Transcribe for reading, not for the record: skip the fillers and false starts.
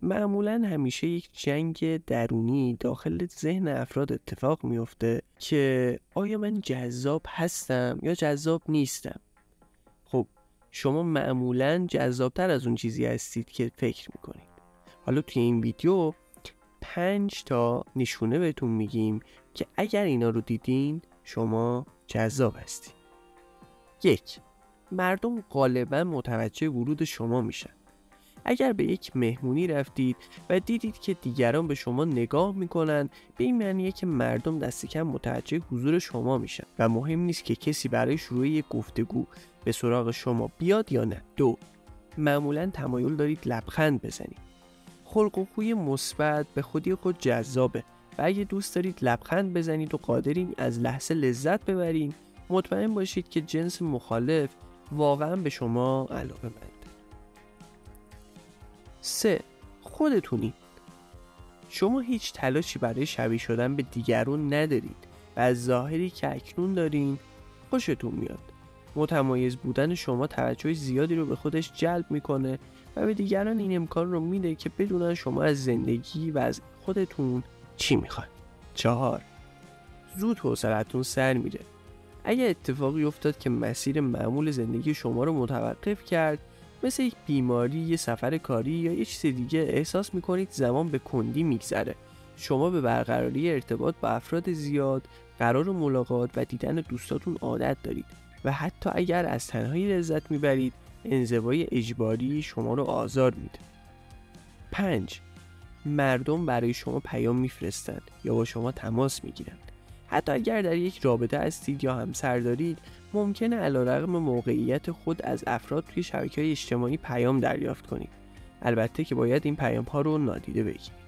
معمولا همیشه یک جنگ درونی داخل ذهن افراد اتفاق میفته که آیا من جذاب هستم یا جذاب نیستم. خب شما معمولا جذابتر از اون چیزی هستید که فکر میکنید. حالا توی این ویدیو 5 تا نشونه بهتون میگیم که اگر اینا رو دیدین شما جذاب هستید. 1. مردم غالبا متوجه ورود شما میشن. اگر به یک مهمونی رفتید و دیدید که دیگران به شما نگاه میکنن، به این معنیه که مردم دست کم متوجه حضور شما میشن و مهم نیست که کسی برای شروع یک گفتگو به سراغ شما بیاد یا نه. 2. معمولا تمایل دارید لبخند بزنید. خلق و خوی مثبت به خودی خود جذابه و اگه دوست دارید لبخند بزنید و قادرین از لحظه لذت ببرین، مطمئن باشید که جنس مخالف واقعا به شما علاقه‌مند. 3. خودتونید. شما هیچ تلاشی برای شبیه شدن به دیگران ندارید و از ظاهری که اکنون دارین خوشتون میاد. متمایز بودن شما توجه زیادی رو به خودش جلب میکنه و به دیگران این امکان رو میده که بدونن شما از زندگی و از خودتون چی میخواید. 4. زود حوصله‌تون سر میره. اگه اتفاقی افتاد که مسیر معمول زندگی شما رو متوقف کرد، مثل یک بیماری، یه سفر کاری یا یه چیز دیگه، احساس میکنید زمان به کندی میگذره. شما به برقراری ارتباط با افراد زیاد، قرار ملاقات و دیدن دوستاتون عادت دارید و حتی اگر از تنهایی لذت میبرید، انزوای اجباری شما رو آزار میده. 5. مردم برای شما پیام میفرستند یا با شما تماس میگیرند. حتی اگر در یک رابطه هستید یا همسر دارید، ممکنه علیرغم موقعیت خود از افراد توی شبکه‌های اجتماعی پیام دریافت کنید. البته که باید این پیام‌ها رو نادیده بگیرید.